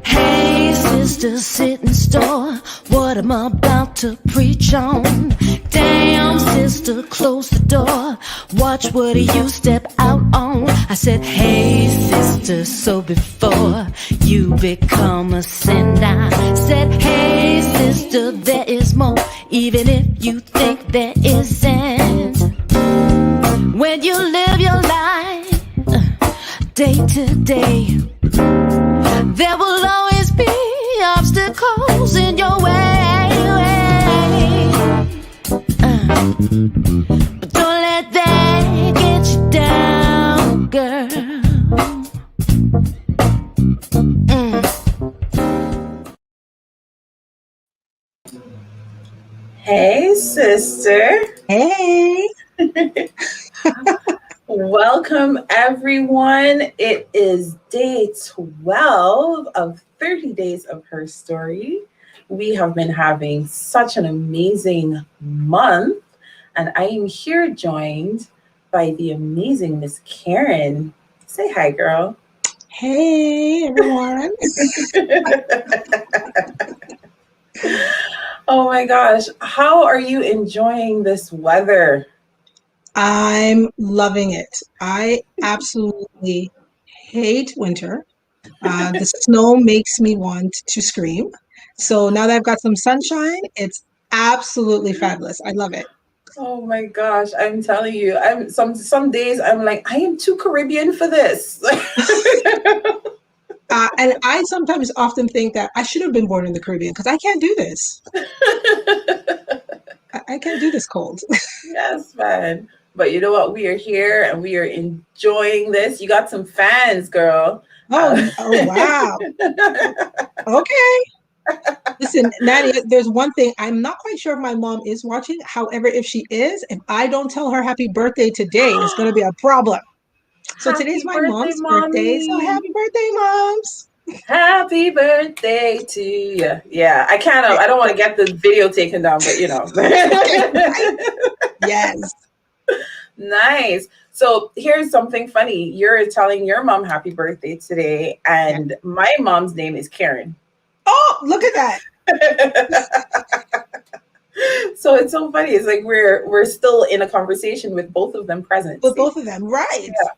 Hey, sister, sit and store what I'm about to preach on. Damn, sister, close the door. Watch what you step out on. I said, hey, sister, so before you become a sin, I said, hey, sister, there is more, even if you think there isn't. When you live your life day to day, there will always be obstacles in your way. But don't let that get you down, girl. Hey, sister. Hey. Welcome, everyone. It is day 12 of 30 days of HERstory. We have been having such an amazing month, and I am here joined by the amazing Miss Karen. Say hi, girl. Hey, everyone. Oh my gosh, how are you enjoying this weather? I'm loving it. I absolutely hate winter. The snow makes me want to scream. So now that I've got some sunshine, it's absolutely fabulous. I love it. Oh my gosh, I'm telling you, I'm some days I'm like, I am too Caribbean for this. And I sometimes often think that I should have been born in the Caribbean because I can't do this. I can't do this cold. Yes, man. But you know what? We are here and we are enjoying this. You got some fans, girl. Oh wow. Okay. Listen, Nadia, there's one thing. I'm not quite sure if my mom is watching. However, if she is, if I don't tell her happy birthday today, it's going to be a problem. So today's Happy my birthday, mom's birthday. So mommy. happy birthday, moms. Happy birthday to you. Yeah, I don't want to get the video taken down, but you know. Yes. Nice. So here's something funny. You're telling your mom happy birthday today, and my mom's name is Karen. Oh, look at that. So it's so funny. It's like we're still in a conversation with both of them present. With both of them, right? Yeah.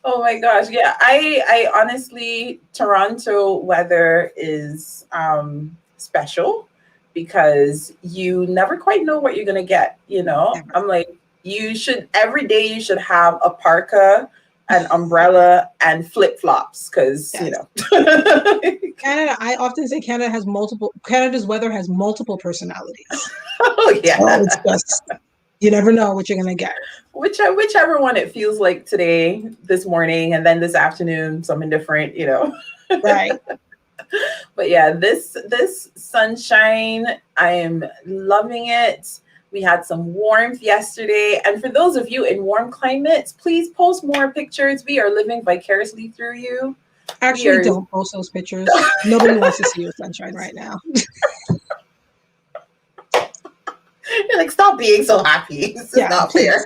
Oh my gosh. Yeah. I honestly, Toronto weather is special because you never quite know what you're gonna get, you know? Never. I'm like, every day you should have a parka, an umbrella, and flip-flops because Yes. you know. Canada, I often say Canada's weather has multiple personalities. Oh yeah. So it's just, you never know what you're gonna get. Whichever one it feels like today, this morning, and then this afternoon, something different, you know. Right. But yeah, this sunshine, I am loving it. We had some warmth yesterday. And for those of you in warm climates, please post more pictures. We are living vicariously through you. Actually, don't post those pictures. Nobody wants to see your sunshine right now. You're like, stop being so happy. This is not fair.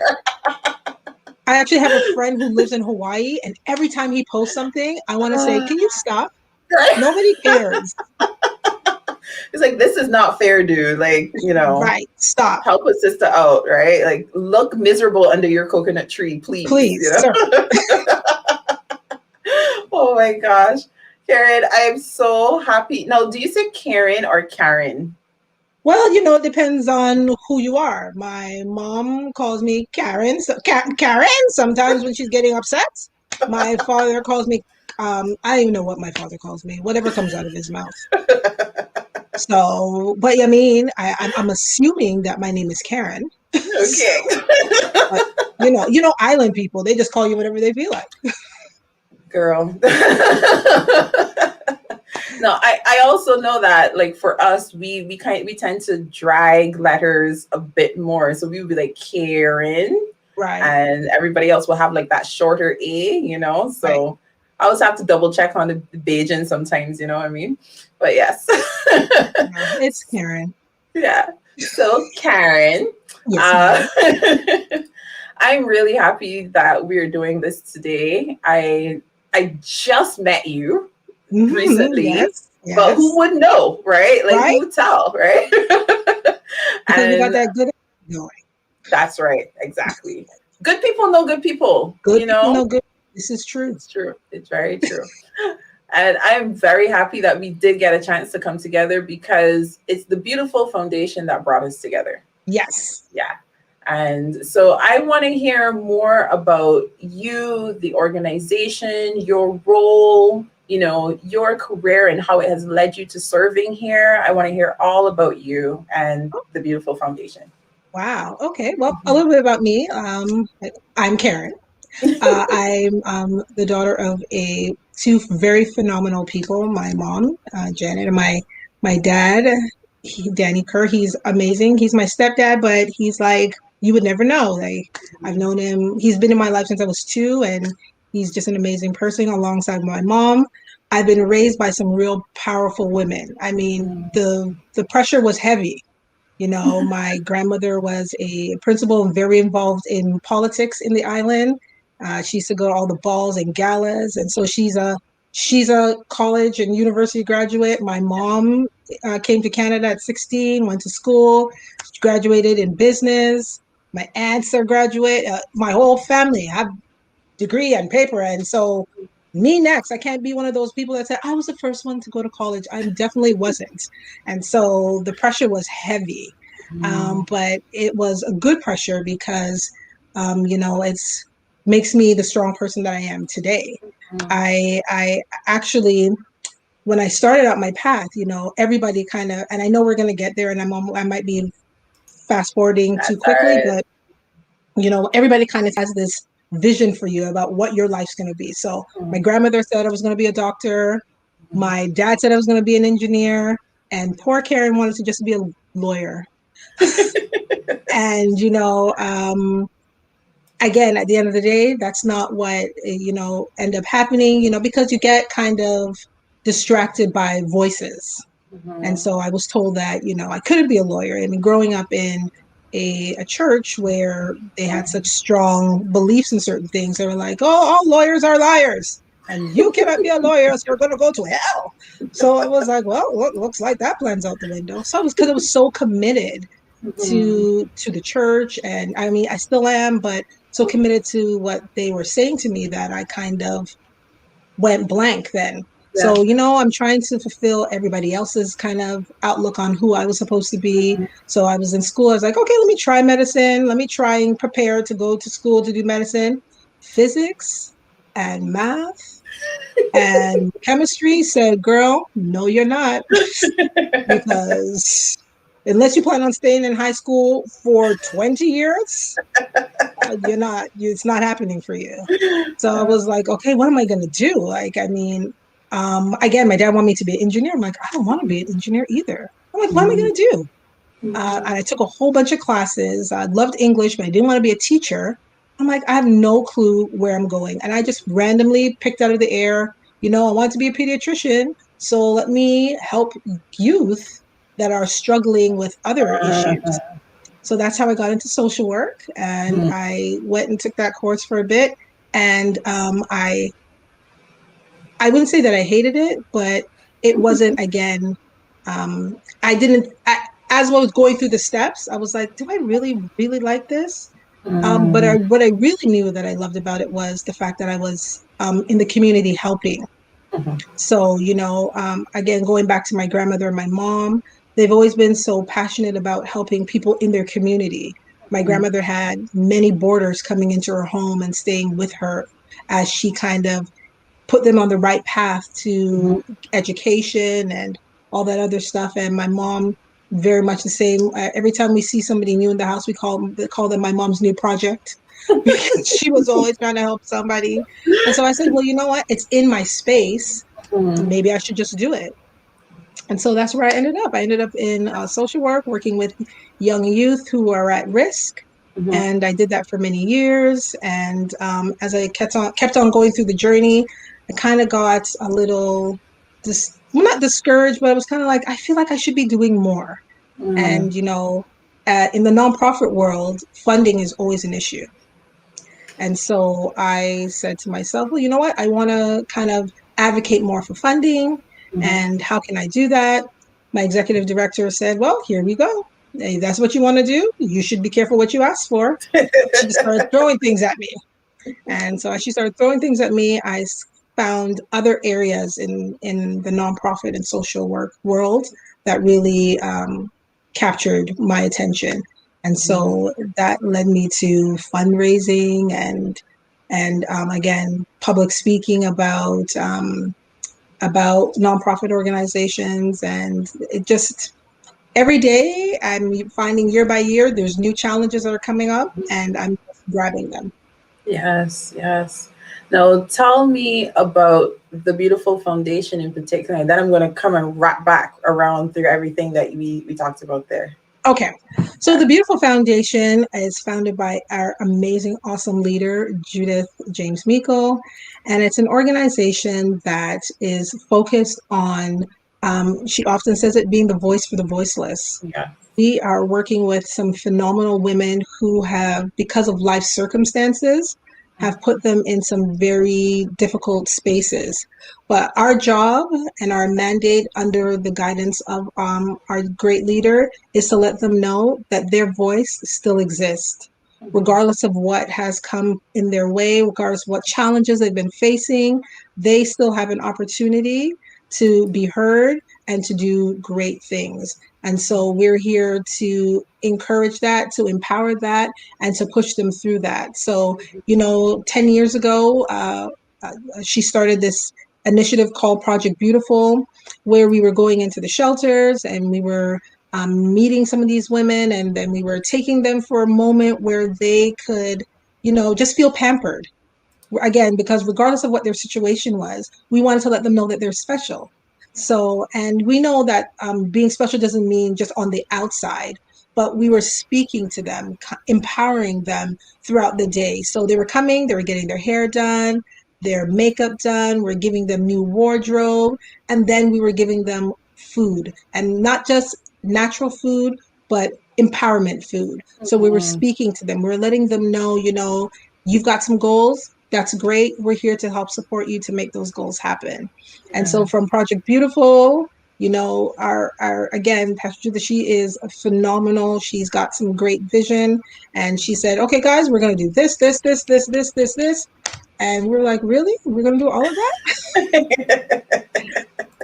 I actually have a friend who lives in Hawaii, and every time he posts something, I want to say, can you stop? Right? Nobody cares. It's like, this is not fair, dude. Like, you know. Right. Stop. Help a sister out, right? Like, look miserable under your coconut tree, please. Please, you know? sir. Oh my gosh. Karen, I am so happy. Now, do you say Karen or Karen? Well, you know, it depends on who you are. My mom calls me Karen. So Karen, sometimes when she's getting upset. My father calls me, I don't even know what my father calls me, whatever comes out of his mouth. So, but I mean, I'm assuming that my name is Karen. Okay. But, you know, island people, they just call you whatever they feel like. Girl. No, I also know that, like, for us, we tend to drag letters a bit more. So we would be like Karen. Right. And everybody else will have like that shorter A, you know? So right. I always have to double check on the Bajan sometimes, you know what I mean? But yes. It's Karen. Yeah. So Karen, yes, I'm really happy that we're doing this today. I just met you. Mhm, recently. yes, But who yes. would know, right? Like who Right? would tell, right? Because we got And that good going. that's right, exactly. Good people know good people, Good you people know? know good. This is true. It's true. It's very true. And I'm very happy that we did get a chance to come together because it's the beautiful foundation that brought us together. Yes. Yeah. And so I want to hear more about you, the organization, your role, your career and how it has led you to serving here. I want to hear all about you and Oh, the beautiful foundation. wow. Okay. Well, a little bit about me. I'm Karen. I'm the daughter of two very phenomenal people. My mom, Janet, and my dad, Danny Kerr. He's amazing. He's my stepdad, but he's like you would never know. Like I've known him. He's been in my life since I was 2, and he's just an amazing person. Alongside my mom, I've been raised by some real powerful women. I mean, the pressure was heavy. My grandmother was a principal and very involved in politics in the island. She used to go to all the balls and galas, and so she's a college and university graduate. My mom came to Canada at 16, went to school, graduated in business. My aunts are graduate. My whole family have degree and paper, and so me next. I can't be one of those people that said I was the first one to go to college. I definitely wasn't, and so the pressure was heavy, but it was a good pressure because it's makes me the strong person that I am today. I actually, when I started out my path, everybody kind of, and I know we're going to get there, and I might be fast forwarding too That's all quickly, right. but everybody kind of has this vision for you about what your life's going to be. So my grandmother said I was going to be a doctor. My dad said I was going to be an engineer, and poor Karen wanted to just be a lawyer. And again, at the end of the day, that's not what end up happening. Because you get kind of distracted by voices. And Mhm. so I was told that, I couldn't be a lawyer. I mean, growing up in a church where they had such strong beliefs in certain things, they were like, oh, all lawyers are liars. And you cannot be a lawyer, so you're going to go to hell. So I was like, well, looks like that plan's out the window. So it was because I was so committed Mhm. to the church. And I mean, I still am, but so committed to what they were saying to me that I kind of went blank then. Yeah. So, I'm trying to fulfill everybody else's kind of outlook on who I was supposed to be. So I was in school. I was like, okay, let me try medicine. Let me try and prepare to go to school to do medicine. Physics and math and chemistry said, girl, no, you're not. Because unless you plan on staying in high school for 20 years, you're not, it's not happening for you. So I was like, okay, what am I going to do? Like, I mean, again, my dad wanted me to be an engineer. I'm like, I don't want to be an engineer either. I'm like, what am I going to do? And I took a whole bunch of classes. I loved English, but I didn't want to be a teacher. I'm like, I have no clue where I'm going. And I just randomly picked out of the air, I wanted to be a pediatrician. So let me help youth that are struggling with other issues. So that's how I got into social work, and I went and took that course for a bit. And I wouldn't say that I hated it, but it wasn't again. I didn't. As I was going through the steps, I was like, "Do I really, really like this?" But what I really knew that I loved about it was the fact that I was in the community helping. So, again, going back to my grandmother and my mom, they've always been so passionate about helping people in their community. My grandmother had many boarders coming into her home and staying with her as she kind of put them on the right path to education and all that other stuff. And my mom, very much the same. Every time we see somebody new in the house, we call them my mom's new project because she was always trying to help somebody. And so I said, well, you know what? It's in my space. Maybe I should just do it. And so that's where I ended up. I ended up in social work, working with young youth who are at risk. And I did that for many years. And as I kept on going through the journey, I kind of got a little, well, not discouraged, but I was kind of like, I feel like I should be doing more. And, in the nonprofit world, funding is always an issue. And so I said to myself, well, you know what? I want to kind of advocate more for funding. Mhm. And how can I do that? My executive director said, well, here we go. Hey, that's what you want to do. You should be careful what you ask for. She started throwing things at me. And so as she started throwing things at me, I found other areas in the nonprofit and social work world that really captured my attention. And so that led me to fundraising and again, public speaking about nonprofit organizations. And it just, every day I'm finding year by year, there's new challenges that are coming up and I'm just grabbing them. Yes, yes. Now, tell me about the beautiful foundation in particular, and then I'm going to come and wrap back around through everything that we talked about there. Okay. So the Beautiful Foundation is founded by our amazing, awesome leader, Judith James Meikle. And it's an organization that is focused on, she often says it, being the voice for the voiceless. Yeah. We are working with some phenomenal women who have, because of life circumstances, have put them in some very difficult spaces. But our job and our mandate under the guidance of our great leader is to let them know that their voice still exists, regardless of what has come in their way, regardless of what challenges they've been facing. They still have an opportunity to be heard and to do great things. And so we're here to encourage that, to empower that, and to push them through that. So, 10 years ago, she started this initiative called Project Beautiful, where we were going into the shelters and we were meeting some of these women, and then we were taking them for a moment where they could, just feel pampered. Again, because regardless of what their situation was, we wanted to let them know that they're special. So, and we know that being special doesn't mean just on the outside, but we were speaking to them, empowering them throughout the day. So they were coming, they were getting their hair done, their makeup done, we're giving them new wardrobe, and then we were giving them food, and not just natural food, but empowerment food. So we were speaking to them, we were letting them know, you've got some goals. That's great. We're here to help support you to make those goals happen. And so from Project Beautiful, our again, Pastor Judith, she is phenomenal. She's got some great vision. And she said, okay, guys, we're going to do this, this, this, this, this, this, this. And we're like, really? We're going to do all of that?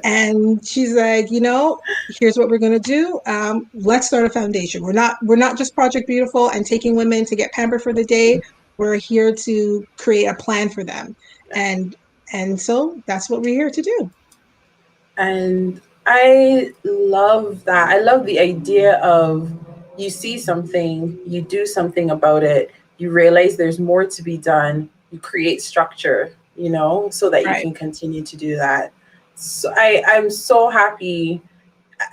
And she's like, here's what we're going to do. Let's start a foundation. We're not just Project Beautiful and taking women to get pampered for the day. We're here to create a plan for them. And so that's what we're here to do. And I love that. I love the idea of you see something, you do something about it, you realize there's more to be done, you create structure, so that you can continue to do that. So I'm so happy.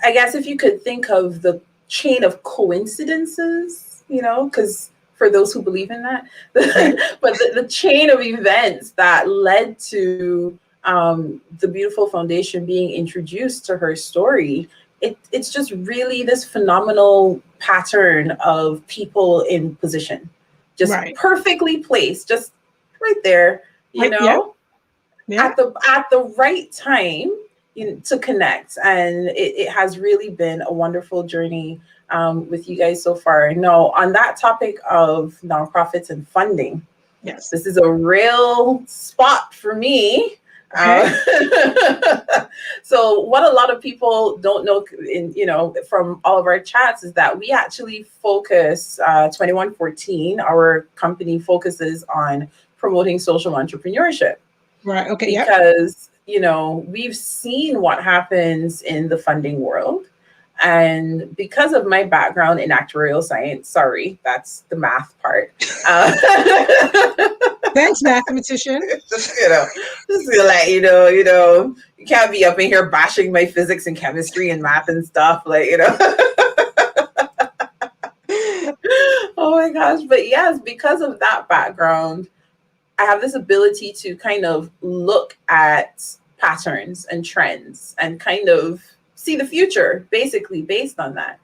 I guess if you could think of the chain of coincidences, because for those who believe in that, but the chain of events that led to the Beautiful Foundation being introduced to HERstory, it's just really this phenomenal pattern of people in position, just perfectly placed, just right there, at the right time to connect. And it has really been a wonderful journey with you guys so far. No, on that topic of nonprofits and funding, yes, this is a real spot for me. So what a lot of people don't know, from all of our chats, is that we actually focus 2114. Our company focuses on promoting social entrepreneurship. Right. Okay. Because we've seen what happens in the funding world. And because of my background in actuarial science, sorry, that's the math part. Thanks, mathematician. Just to let you can't be up in here bashing my physics and chemistry and math and stuff, Oh my gosh. But yes, because of that background, I have this ability to kind of look at patterns and trends and kind of see the future, basically, based on that.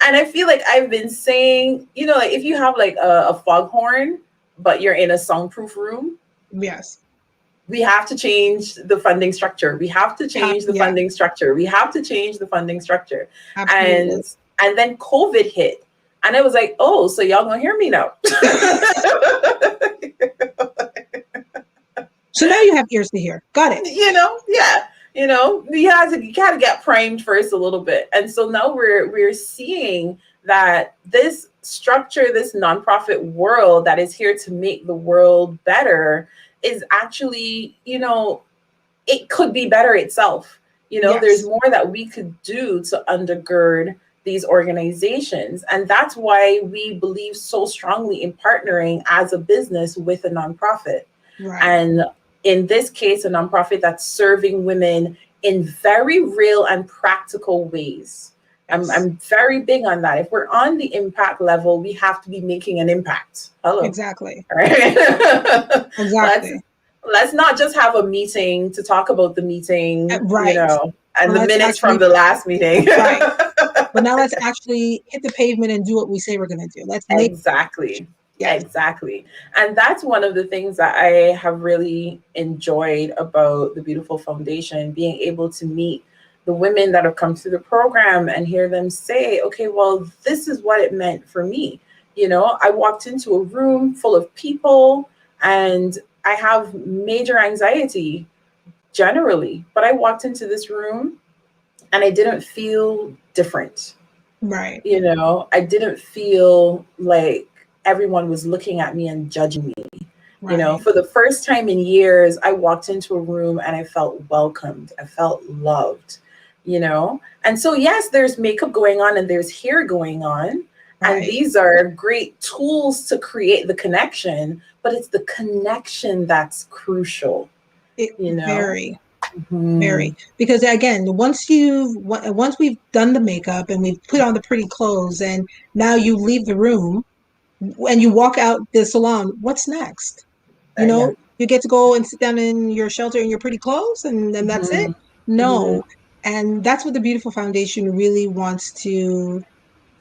And I feel like I've been saying, if you have a foghorn, but you're in a soundproof room. Yes. we have to change the funding structure. We have to change the Yeah, funding structure. We have to change the funding structure. absolutely. And then COVID hit. And I was like, oh, so y'all gonna hear me now. So now you have ears to hear. Got it. Yeah. You gotta get primed first a little bit. And so now we're seeing that this structure, this nonprofit world that is here to make the world better is actually, it could be better itself. There's Yes. more that we could do to undergird these organizations. And that's why we believe so strongly in partnering as a business with a nonprofit. Right. And in this case, a nonprofit that's serving women in very real and practical ways. Yes. I'm very big on that. If we're on the impact level, we have to be making an impact. Hello. Exactly. All right. Exactly. Let's not just have a meeting to talk about the meeting, Right. and Well, the minutes from the last meeting. Right. But now let's actually hit the pavement and do what we say we're going to do. Let's make Exactly. Yes. Exactly. And that's one of the things that I have really enjoyed about the Beautiful Foundation, being able to meet the women that have come through the program and hear them say, okay, well, this is what it meant for me. I walked into a room full of people and I have major anxiety generally, but I walked into this room and I didn't feel different. Right. I didn't feel like everyone was looking at me and judging me. Right. For the first time in years, I walked into a room and I felt welcomed. I felt loved, And so, yes, there's makeup going on and there's hair going on. Right. And these are great tools to create the connection, but it's the connection that's crucial, Very. Mhm. Very, because again, once we've done the makeup and we've put on the pretty clothes, and now you leave the room and you walk out the salon, what's next? Yeah. You get to go and sit down in your shelter in your pretty clothes, and then that's it. Mhm. No, and that's what the Beautiful Foundation really wants to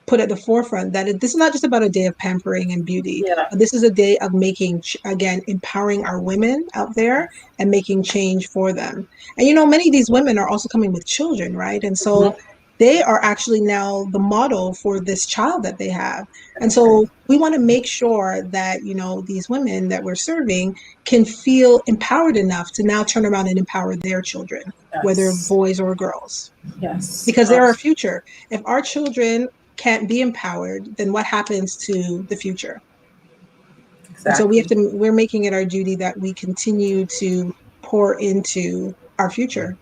put at the forefront, that this is not just about a day of pampering and beauty, Yeah. but this is a day of making, again, empowering our women out there and making change for them. And many of these women are also coming with children, right? And so they are actually now the model for this child that they have. And so we want to make sure that, these women that we're serving can feel empowered enough to now turn around and empower their children, whether Yes. boys or girls. Yes. Because they're our future. If our children can't be empowered, then what happens to the future? Exactly. And so we're making it our duty that we continue to pour into our future.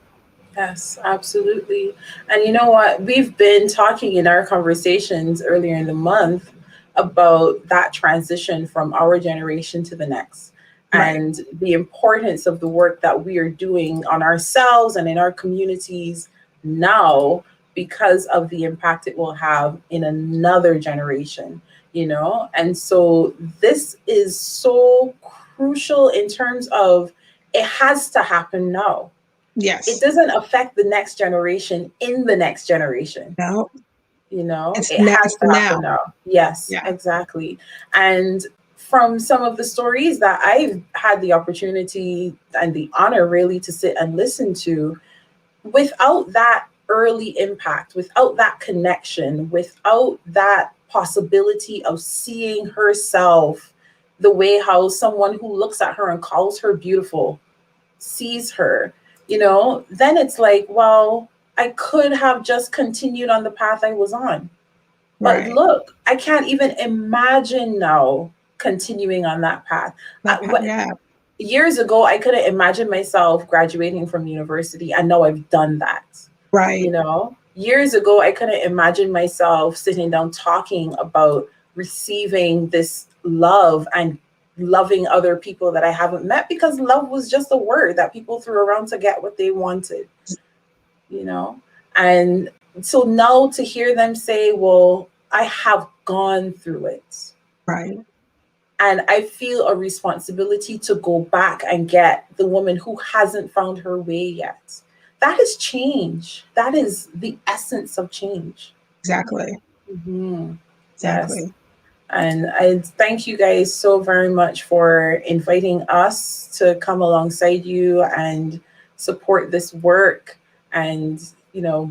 Yes, absolutely. And you know what? We've been talking in our conversations earlier in the month about that transition from our generation to the next, Right. and the importance of the work that we are doing on ourselves and in our communities now, because of the impact it will have in another generation, And so this is so crucial in terms of it has to happen now. Yes. It doesn't affect the next generation in the next generation. No. It has to happen now. Yes, Yeah. exactly. And from some of the stories that I've had the opportunity and the honor really to sit and listen to, without that early impact, without that connection, without that possibility of seeing herself the way how someone who looks at her and calls her beautiful sees her, then it's like, well, I could have just continued on the path I was on. But Right. look, I can't even imagine now continuing on that path. Yeah. Years ago, I couldn't imagine myself graduating from university. I know I've done that. Right. Years ago, I couldn't imagine myself sitting down talking about receiving this love and loving other people that I haven't met, because love was just a word that people threw around to get what they wanted, And so now to hear them say, well, I have gone through it. Right. And I feel a responsibility to go back and get the woman who hasn't found her way yet. That is change. That is the essence of change. Exactly. Mm-hmm. Exactly. Yes. And I thank you guys so very much for inviting us to come alongside you and support this work and,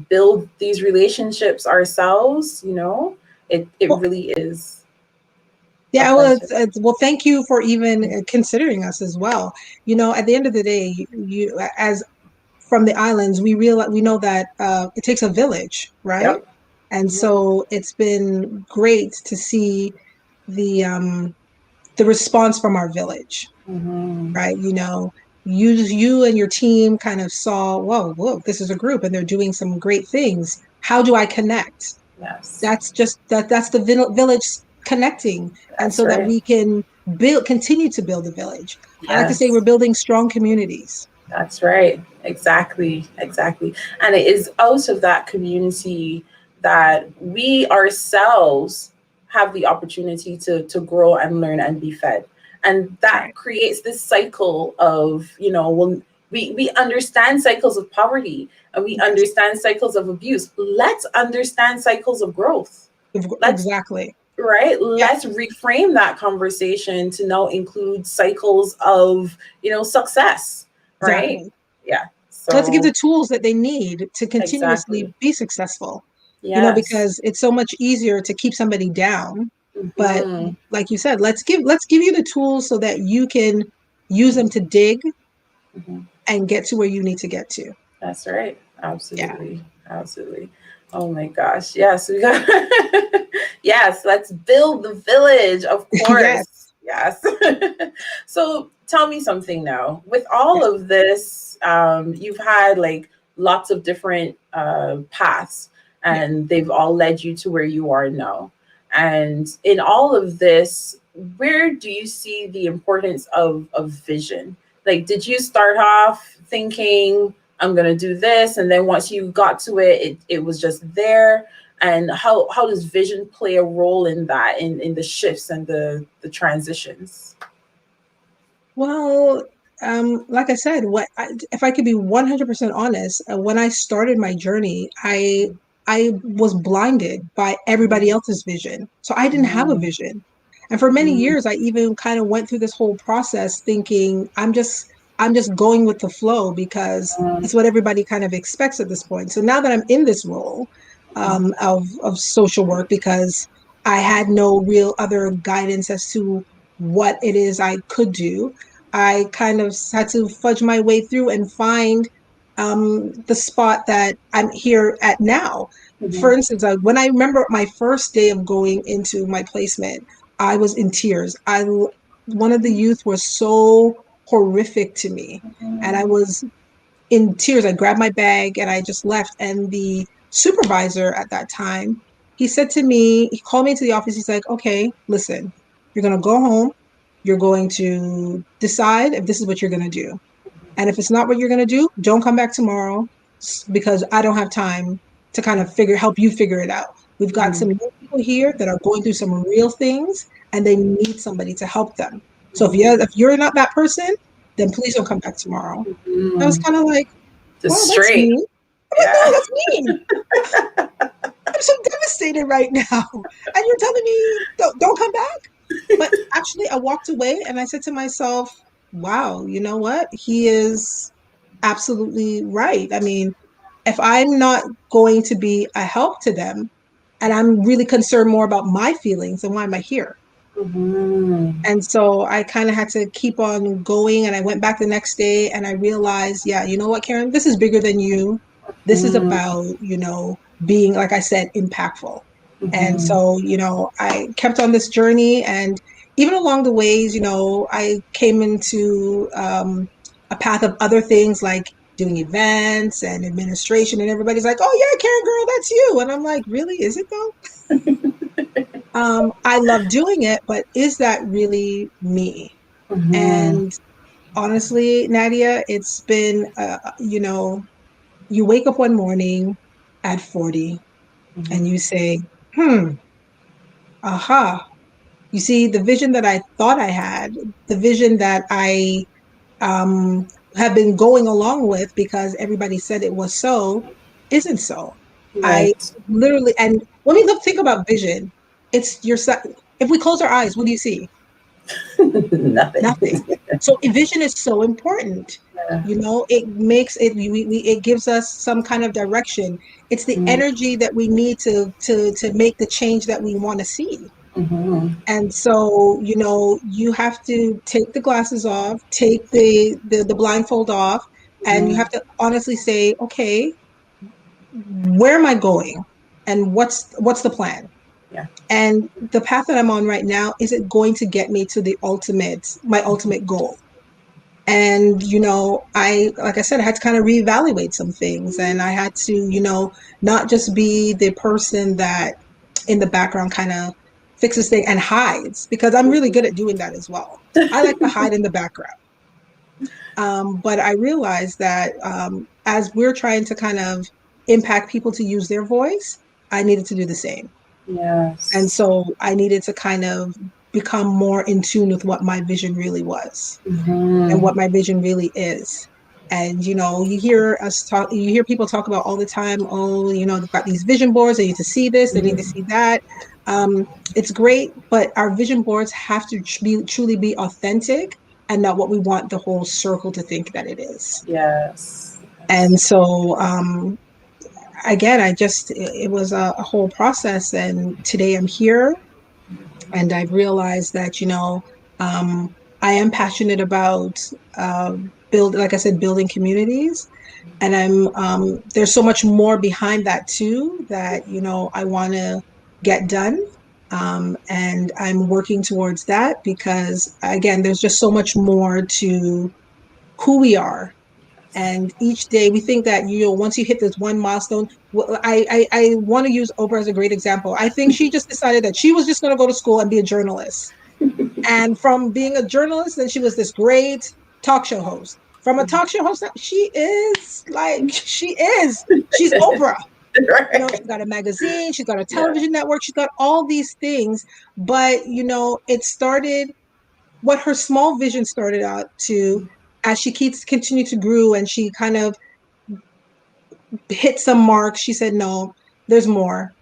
build these relationships ourselves. It Well, really is a yeah, well, pleasure. well, thank you for even considering us as well. At the end of the day, you as from the islands, we know that it takes a village, right? Yep. And Mhm. so it's been great to see the response from our village, Mhm. right? You and your team kind of saw, whoa, this is a group and they're doing some great things. How do I connect? Yes. That's the village connecting, and That's so that right. we can continue to build a village. I like to say we're Yes. building strong communities. That's right. Exactly. Exactly. And it is out of that community that we ourselves have the opportunity to grow and learn and be fed. And that Right. creates this cycle of, when we understand cycles of poverty and we Yes. understand cycles of abuse. Let's understand cycles of growth. Let's Exactly. right. Yeah. Let's reframe that conversation to now include cycles of, success. Right. Exactly. Yeah. Let's give So the tools that they need to continuously exactly. be successful. Yes. Because it's so much easier to keep somebody down. But Hmm. like you said, let's give you the tools so that you can use them to dig Hmm. and get to where you need to get to. That's right. Yeah. Absolutely. Absolutely. Oh my gosh. Yes, we got yes, let's build the village, of Yes. course. Yes. So tell me something now. With all Yes. of this, you've had like lots of different paths Yeah. and they've all led you to where you are now. And in all of this, where do you see the importance of vision? Like, did you start off thinking, I'm gonna do this, and then once you got to it was just there? And how does vision play a role in that, in the shifts and the transitions? Well, like I said, if I could be 100% honest, when I started my journey, I was blinded by everybody Mhm. else's vision. So I didn't have a Mhm. vision. And for many Mhm. years, I even kind of went through this whole process thinking I'm just going with the flow because Mhm. it's what everybody kind of expects at this point. So now that I'm in this role of social work, because I had no real other guidance as to what it is I could do, I kind of had to fudge my way through and find the spot that I'm here at now. For Mhm. instance, when I remember my first day of going into my placement, I was in tears. One of the youth was so horrific to me, and I was in tears. I grabbed my bag and I just left. And the supervisor at that time, he called me to the office. He's like, okay, listen, you're going to go home. You're going to decide if this is what you're going to do. And if it's not what you're going to do, don't come back tomorrow because I don't have time to kind of help you figure it out. We've got some Mhm. young people here that are going through some real things and they need somebody to help them. So Mhm. if you're not that person, then please don't come back tomorrow. I was Mhm. kind of like, Just wow, that's straight. mean. I'm like, no, Yeah. that's mean. I'm so devastated right now. And you're telling me don't come back? But actually, I walked away and I said to myself, wow, you know what? He is absolutely right. I mean, if I'm not going to be a help to them and I'm really concerned more about my feelings, then why am I here? Mhm. And so I kind of had to keep on going. And I went back the next day and I realized, yeah, you know what, Karen, this is bigger than you. This is Mhm. about, being, like I said, impactful. And Mhm. so, I kept on this journey. And even along the ways, I came into a path of other things like doing events and administration. And everybody's like, oh, yeah, Karen, girl, that's you. And I'm like, really? Is it though? I love doing it, but is that really me? Mhm. And honestly, Nadia, it's been, you wake up one morning at 40 and Mhm. you say, hmm, aha. You see, the vision that I thought I had, the vision that I um, have been going along with because everybody said it was so, isn't so. I Right. literally, and when we think about vision, it's yourself. If we close our eyes, what do you see? Nothing. Nothing. So vision is so important. Yeah. You know, it makes it it gives us some kind of direction. It's the Mm-hmm. energy that we need to make the change that we want to see. Mm-hmm. And so, you know, you have to take the glasses off, take the blindfold off, and you have to honestly say, okay, where am I going? And what's the plan? Yeah. And the path that I'm on right now, is it going to get me to my ultimate goal? And, you know, like I said, I had to kind of reevaluate some things, and I had to, you know, not just be the person that in the background kind of fixes things and hides, because I'm really good at doing that as well. I like to hide in the background. But I realized that as we're trying to kind of impact people to use their voice, I needed to do the same. And Yes. so I needed to kind of become more in tune with what my vision really was and Mm-hmm. what my vision really is. And you know, you hear people talk about all the time, oh, you know, they've got these vision boards, they need to see this, they need to see that. It's great, but our vision boards have to truly be authentic and not what we want the whole circle to think that it is. Yes. And Yes. so, again, it was a whole process. And today I'm here, and I've realized that, you know, I am passionate about like I said, building communities. And there's so much more behind that too that, you know, I want to get done. And I'm working towards that because, again, there's just so much more to who we are. And each day we think that, you know, once you hit this one milestone, I want to use Oprah as a great example. I think she just decided that she was just going to go to school and be a journalist. And from being a journalist, then she was this great talk show host. From a talk show host, she's Oprah. You know, Right. she's got a magazine, she's got a Yeah. television network, she's got all these things. But, you know, it started what her small vision started out to, as she keeps continue to grow and she kind of hit some marks, she said, no, there's more.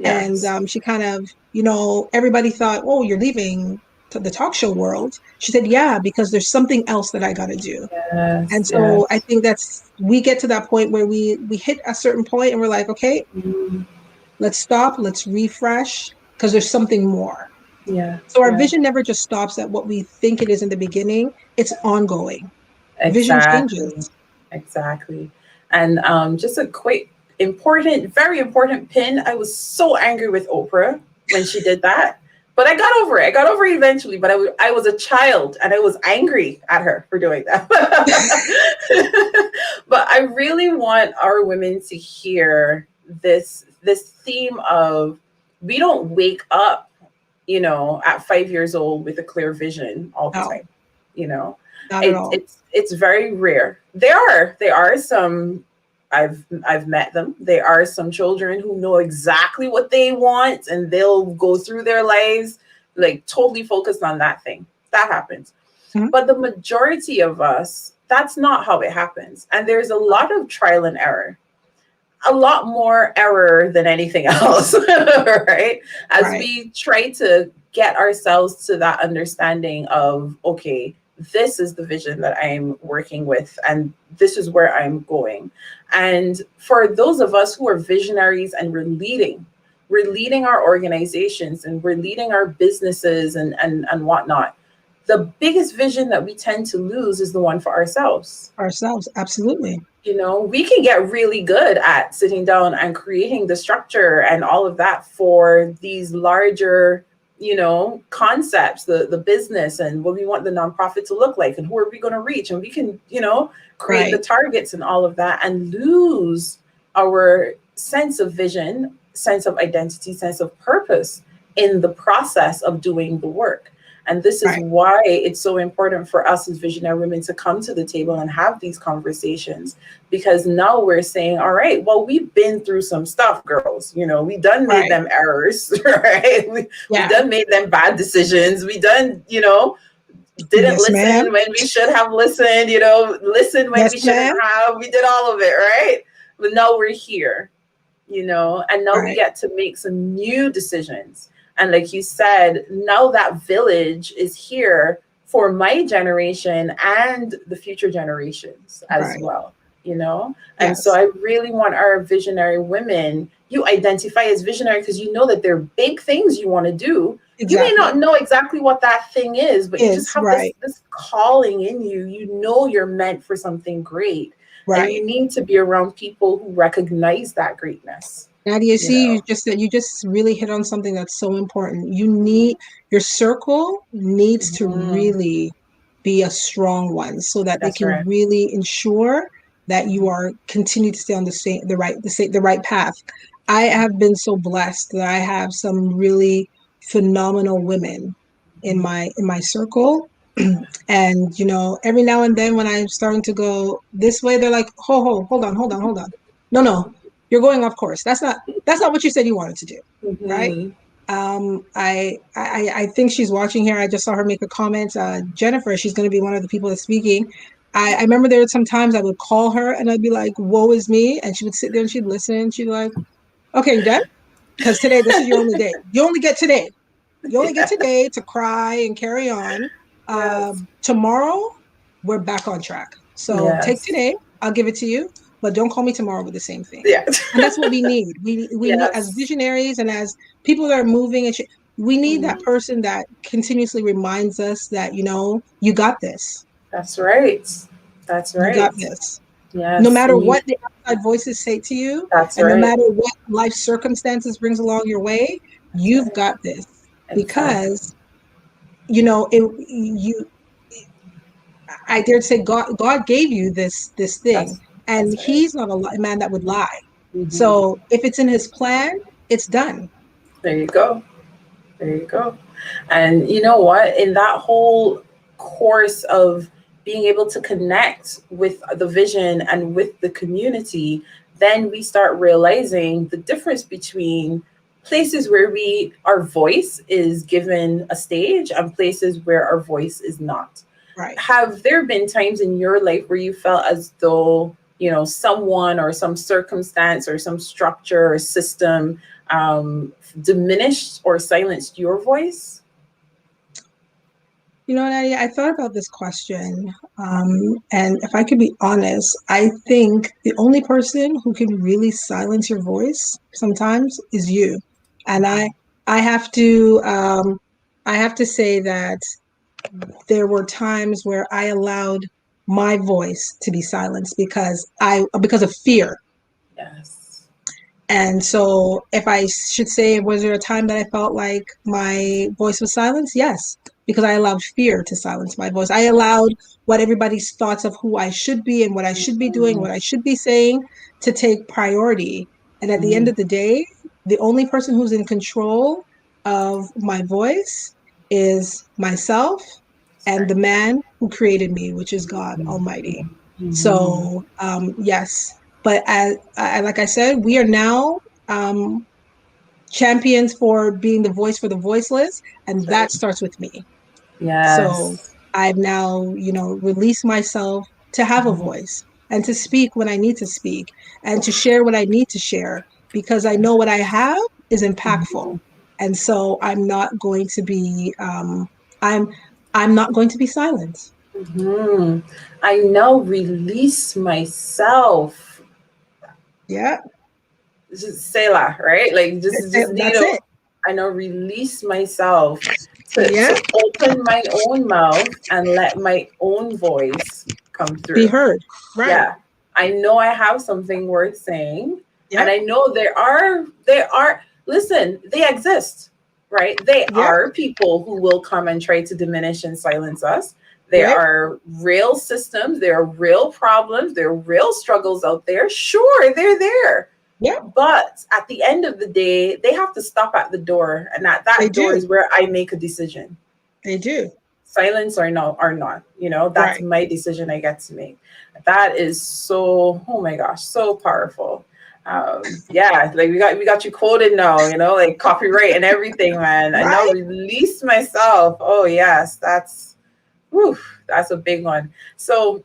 And Yes. she kind of, you know, everybody thought, oh, you're leaving the talk show world. She said, yeah, because there's something else that I got to do. And Yes. so I Yes. think we get to that point where we hit a certain point and we're like, okay, Mm. let's stop, let's refresh, because there's something more. Yeah. So our Yeah. vision never just stops at what we think it is in the beginning. It's ongoing. Vision changes. Exactly. Exactly. And just a quick, important, very important pin. I was so angry with Oprah when she did that, but I got over it. I got over it eventually. But I was a child and I was angry at her for doing that. But I really want our women to hear this theme of, we don't wake up, you know, at 5 years old with a clear vision all the No, time. You know, not at all. it's very rare. There are some, I've met them. There are some children who know exactly what they want and they'll go through their lives like totally focused on that thing. That happens. Mhm. But the majority of us, that's not how it happens. And there's a lot of trial and error, a lot more error than anything else, right? As Right. we try to get ourselves to that understanding of, okay, this is the vision that I'm working with, and this is where I'm going. And for those of us who are visionaries and we're leading our organizations and we're leading our businesses and whatnot, the biggest vision that we tend to lose is the one for ourselves. Ourselves, absolutely. You know, we can get really good at sitting down and creating the structure and all of that for these larger, you know, concepts, the business and what we want the nonprofit to look like and who are we going to reach. And we can, you know, create the Right. targets and all of that and lose our sense of vision, sense of identity, sense of purpose in the process of doing the work. And this is Right. why it's so important for us as visionary women to come to the table and have these conversations, because now we're saying, all right, well, we've been through some stuff, girls. You know, we done made Right. them errors, right? We Yeah. done made them bad decisions. We done, you know, didn't Yes, ma'am. listen when we should have listened, you know, listened when Yes, we shouldn't ma'am. have. We did all of it, right? But now we're here, you know, and now we Right. get to make some new decisions. And like you said, now that village is here for my generation and the future generations as Right. well, you know? And so Yes. I really want our visionary women, you identify as visionary because you know that there are big things you want to do. You may not Exactly. know exactly what that thing is, but you just Is have right. this calling in you. You know you're meant for something great. And Right. you need to be around people who recognize that greatness, Nadia, you see, know. you just really hit on something that's so important. You need your circle needs to Mhm. really be a strong one so that they That's can right. really ensure that you Mhm. are continue to stay on the right path. I have been so blessed that I have some really phenomenal women in my circle. And every now and then when I'm starting to go this way, they're like, hold on. No, you're going off course. That's not what you said you wanted to do, right? Mhm. I think she's watching here. I just saw her make a comment. Jennifer, she's going to be one of the people that's speaking. I remember there were some times I would call her and I'd be like, "Woe is me," and she would sit there and she'd listen. She'd be like, "Okay, you done? Because today this is your only day. You only get today. You only get Yeah. today to cry and carry on. Yes. Tomorrow, we're back on track. So take Yes. today. I'll give it to you, but don't call me tomorrow with the same thing." Yeah. And that's what we need. We need as Yes. visionaries and as people that are moving we need that Mhm. person that continuously reminds us that you got this. That's right. That's You got right. this. No Yes. matter And you, what the outside voices say to you, that's and no right. matter what life circumstances brings along your way, That's you've right. got this Exactly. because you I dare to say God gave you this thing, and That's right. He's not a man that would lie. Hmm. So if it's in His plan, it's done. There you go. There you go. And you know what? In that whole course of being able to connect with the vision and with the community, then we start realizing the difference between places where our voice is given a stage and places where our voice is not. Right. Have there been times in your life where you felt as though, someone or some circumstance or some structure or system diminished or silenced your voice? Nadia, I thought about this question, and if I could be honest, I think the only person who can really silence your voice sometimes is you. And I have to, I have to say that there were times where I allowed my voice to be silenced because of fear. Yes. And so, if I should say, was there a time that I felt like my voice was silenced? Yes, because I allowed fear to silence my voice. I allowed what everybody's thoughts of who I should be and what I should be doing, Mhm. what I should be saying to take priority. And at the end Mhm. of the day, the only person who's in control of my voice is myself That's and right. the man who created me, which is God Almighty. Mhm. So, yes, but like I said, we are now um, champions for being the voice for the voiceless, and That's right. that starts with me. So Yes. I've now, released myself to have a Mhm. voice and to speak when I need to speak and to share what I need to share because I know what I have is impactful, Mhm. and so I'm I'm not going to be silent. Mhm. I now release myself. Yeah, Just Selah, right? Like just need that's to, it. I know, release myself Yeah, to open my own mouth and let my own voice come be through. heard. Right. Yeah. I know I have something worth saying. And Yep. I know listen, they exist, right? They Yep. are people who will come and try to diminish and silence us. There Right. are real systems, there are real problems, there are real struggles out there. Sure, they're there. Yep. But at the end of the day, they have to stop at the door. And at They that door do. is where I make a decision. They do. Silence or no or not. That's Right. my decision I get to make. That is so, oh my gosh, so powerful. Yeah, like we got you quoted now, like copyright and everything, man. I now Right. release myself. Oh yes, whew, that's a big one. So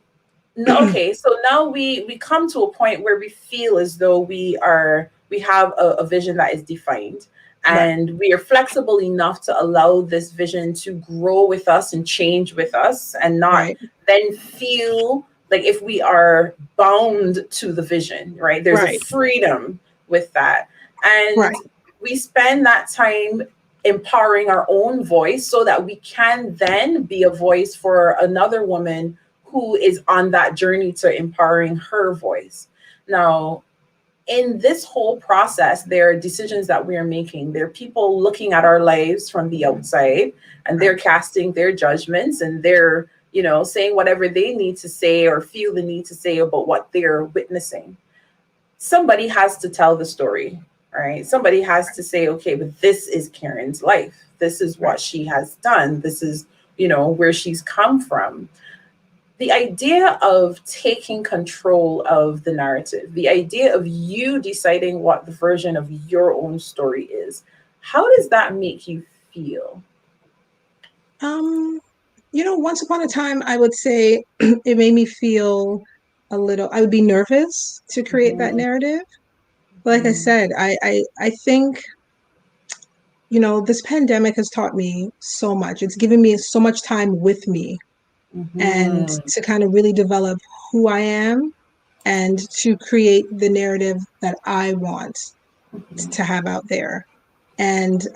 no, okay, so now we come to a point where we feel as though we have a vision that is defined, Right. and we are flexible enough to allow this vision to grow with us and change with us, and not Right. then feel like if we are bound to the vision, right? There's a Right. freedom with that. And Right. we spend that time empowering our own voice so that we can then be a voice for another woman who is on that journey to empowering her voice. Now, in this whole process, there are decisions that we are making. There are people looking at our lives from the outside, and they're casting their judgments, and they're, saying whatever they need to say or feel the need to say about what they're witnessing. Somebody has to tell the story, right? Somebody has to say, okay, but this is Karen's life. This is what she has done. This is, where she's come from. The idea of taking control of the narrative, the idea of you deciding what the version of your own story is, how does that make you feel? Um, once upon a time, I would say it made me feel I would be nervous to create that Mhm, narrative. Like I mhm, said, I think, this pandemic has taught me so much. It's given me so much time with me and mhm, to kind of really develop who I am and to create the narrative that I want mhm, to have out there. And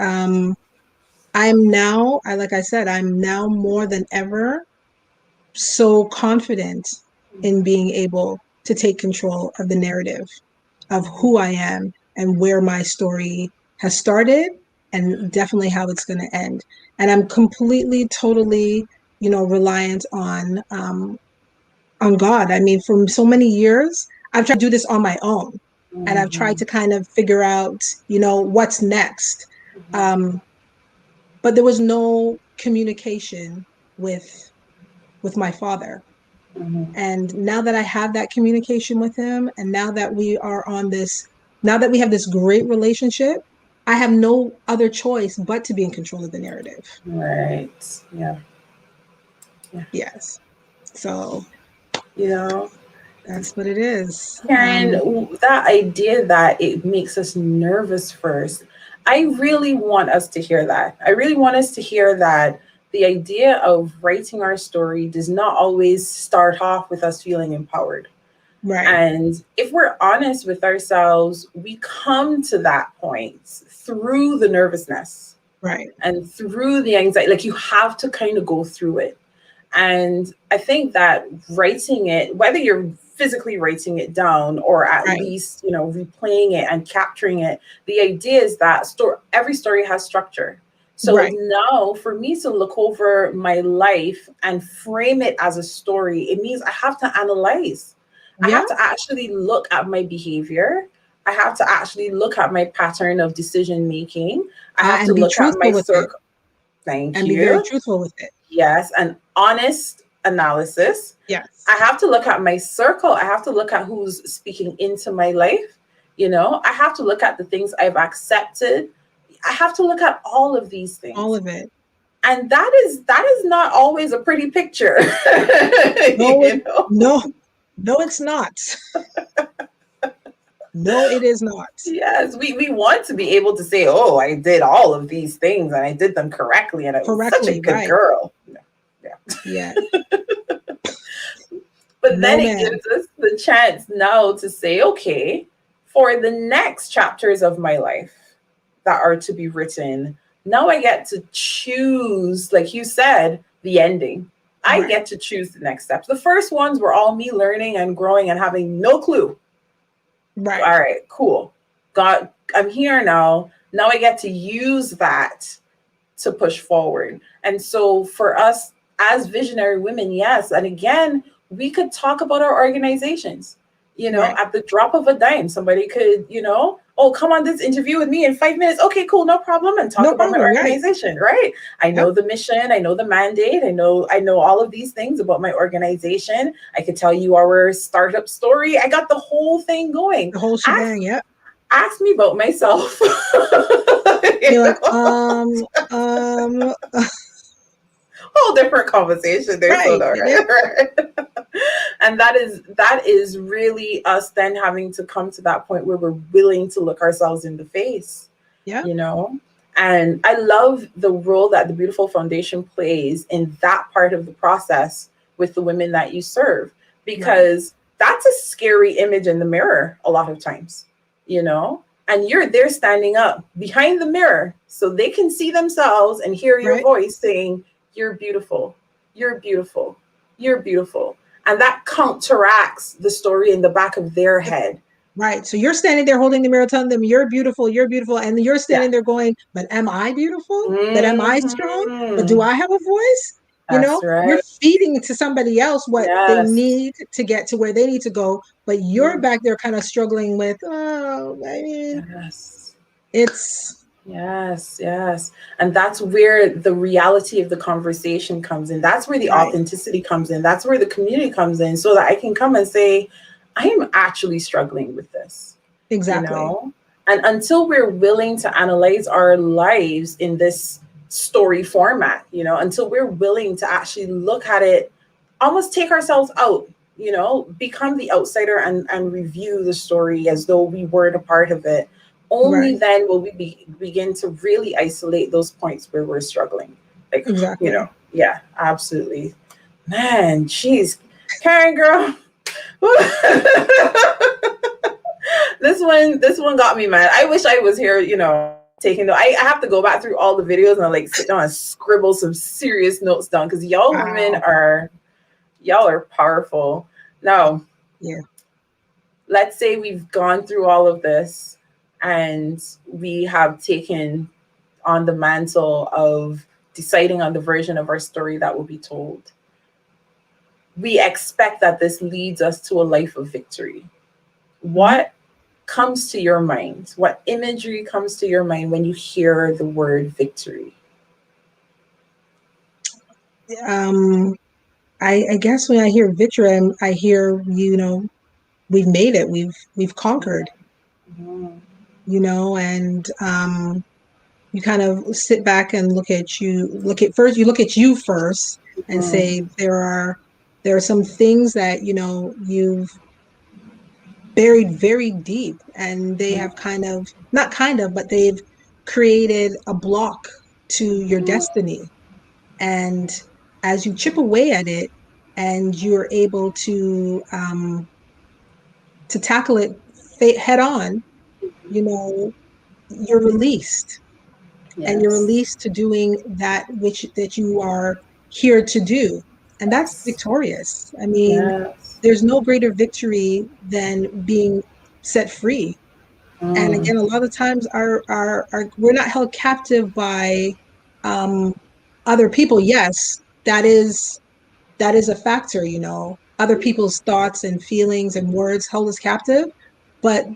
I'm now, like I said, I'm now more than ever so confident in being able to take control of the narrative of who I am and where my story has started and definitely how it's going to end. And I'm completely, totally, reliant on God. I mean, for so many years, I've tried to do this on my own, and I've tried mhm, to kind of figure out, what's next. Um, but there was no communication with my father. mhm. And now that I have that communication with him, and now that we have this great relationship, I have no other choice but to be in control of the narrative. Right. Yeah. Yeah. Yes. So You know, that's what it is. Karen, that idea that it makes us nervous first, I really want us to hear that. I really want us to hear that the idea of writing our story does not always start off with us feeling empowered. Right. And if we're honest with ourselves, we come to that point through the nervousness Right. and through the anxiety. Like, you have to kind of go through it. And I think that writing it, whether you're physically writing it down or at Right. least, replaying it and capturing it, the idea is that every story has structure. So Right. now for me to look over my life and frame it as a story, it means I have to analyze. I Yeah. have to actually look at my behavior. I have to actually look at my pattern of decision making. I have to And be look at my truthful with it, circle. Thank and be very you. truthful with it. Yes, an honest analysis. I Yes. have to look at my circle. I have to look at who's speaking into my life. I have to look at the things I've accepted. I have to look at all of these All things. of it. And that is not always a pretty picture. No, you know? no, no, it's not. No, it is not. Yes, we want to be able to say, oh, I did all of these things and I did them correctly and I was such a Correctly. good Right. girl. No, yeah. Yeah. But then No, it ma'am. gives us the chance now to say, okay, for the next chapters of my life that are to be written, now I get to choose, like you said, the ending. I Right. get to choose the next steps. The first ones were all me learning and growing and having no clue. Right. All right, cool. God, I'm here now. Now I get to use that to push forward. And so for us as visionary women, yes. And again, we could talk about our organizations. Right. At the drop of a dime, somebody could, oh, come on this interview with me in 5 minutes. Okay, cool, no problem. And talk No about my problem. Right. organization, right? I Yep. know the mission, I know the mandate, I know all of these things about my organization. I could tell you our startup story. I got the whole thing going. The whole Ask, shebang. Yep. ask me about myself. You're like, Whole different conversation there, so right. no, It is. right? And that is really us then having to come to that point where we're willing to look ourselves in the face, Yeah. you know? And I love the role that the Beautiful Foundation plays in that part of the process with the women that you serve, Right. because that's a scary image in the mirror a lot of times, you know? And you're there standing up behind the mirror so they can see themselves and hear your Right. voice saying, "You're beautiful, you're beautiful, you're beautiful." And that counteracts the story in the back of their head. Right. So you're standing there holding the mirror, telling them you're beautiful, and you're Yeah. standing there going, but am I beautiful? But am I strong? But do Mhm. I have a voice? That's You're right. feeding to somebody else what they Yes. need to get to where they need to go, but you're Mhm. back there kind of struggling with, oh, I mean, Yes. it's Yes. Yes. And that's where the reality of the conversation comes in. That's where the right. authenticity comes in. That's where the community comes in, so that I can come and say, I am actually struggling with this, you Exactly. know? And until we're willing to analyze our lives in this story format, you know, until we're willing to actually look at it, almost take ourselves out, you know, become the outsider and review the story as though we weren't a part of it, only Right. then will we begin to really isolate those points where we're struggling. Like, you know, Exactly. yeah, absolutely. Man, jeez. Karen, girl. This one got me mad. I wish I was here, you know, taking notes. I have to go back through all the videos and like sit down and scribble some serious notes down, because Wow. y'all are powerful. Now, Yeah. let's say we've gone through all of this and we have taken on the mantle of deciding on the version of our story that will be told. We expect that this leads us to a life of victory. Mhm. What comes to your mind? What imagery comes to your mind when you hear the word victory? Um, I guess when I hear victory, I hear, we've made it. We've conquered, Mhm. and you kind of sit back and look at you first and Mhm. say there are some things that you've buried very deep, and they have kind of, not kind of, but they've created a block to your Mhm. destiny. And as you chip away at it and you're able to tackle it head on, you know you're released, and you're Yes. released to doing that you are here to do. And that's Yes. victorious. I mean, Yes. there's no greater victory than being set free. And Mm. again, a lot of times our we're not held captive by um, other people. Yes, that is a factor. Other people's thoughts and feelings and words hold us captive, but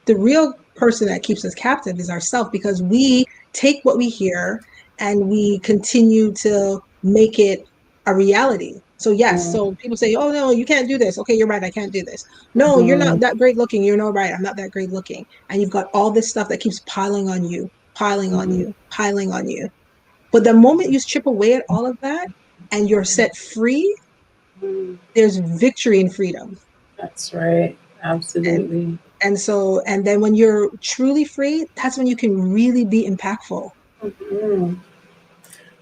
the real person that keeps us captive is ourselves, because we take what we hear and we continue to make it a reality. So yes, Mm. so people say, oh no, you can't do this. Okay, you're right, I can't do this. No, you're Mhm. not that great looking. You're no right, I'm not that great looking. And you've got all this stuff that keeps piling on you, piling on Mhm. you, piling on you. But the moment you chip away at all of that and you're set free, Mhm. there's victory in freedom. That's right. And Absolutely. and then when you're truly free, that's when you can really be impactful. Mhm.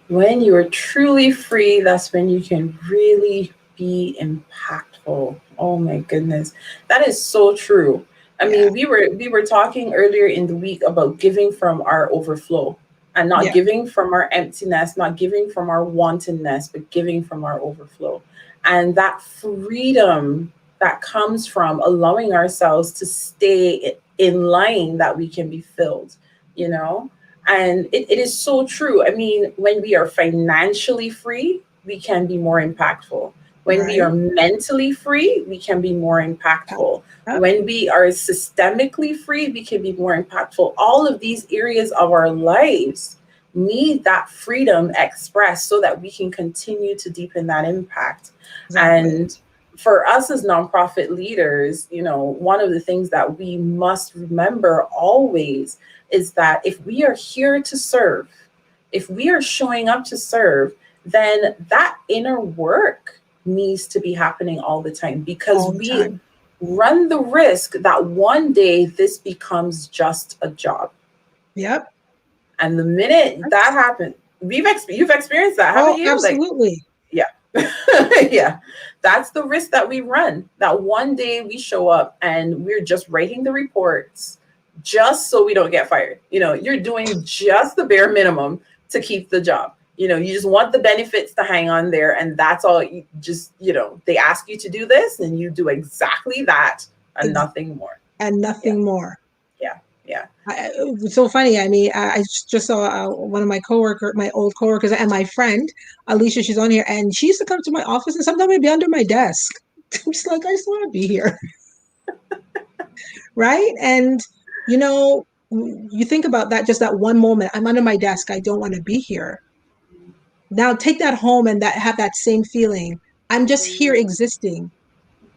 When you are truly free, that's when you can really be impactful. Oh my goodness. That is so true. I Yeah. mean, we were talking earlier in the week about giving from our overflow, and not Yeah. giving from our emptiness, not giving from our wantonness, but giving from our overflow. And that freedom that comes from allowing ourselves to stay in line, that we can be filled, you know? And it is so true. I mean, when we are financially free, we can be more impactful. When we Right. are mentally free, we can be more impactful. Yep. When we are systemically free, we can be more impactful. All of these areas of our lives need that freedom expressed so that we can continue to deepen that impact. Exactly. And for us as nonprofit leaders, you know, one of the things that we must remember always is that if we are here to serve, if we are showing up to serve, then that inner work needs to be happening all the time, because All the we time. run the risk that one day this becomes just a job. Yep. And the minute that happened, you've experienced that, haven't Oh, you? Like, absolutely. yeah. Yeah. That's the risk that we run. That one day we show up and we're just writing the reports just so we don't get fired. You're doing just the bare minimum to keep the job. You just want the benefits to hang on there, and that's all. You just, they ask you to do this and you do exactly that and nothing more. And Yeah. nothing more. Yeah. Yeah. It's so funny. I mean, I just saw one of my old coworkers, and my friend Alicia. She's on here, and she used to come to my office, and sometimes I'd be under my desk. I'm just like, I just want to be here, right? And you think about that, just that one moment. I'm under my desk. I don't want to be here. Now take that home and have that same feeling. I'm just here existing.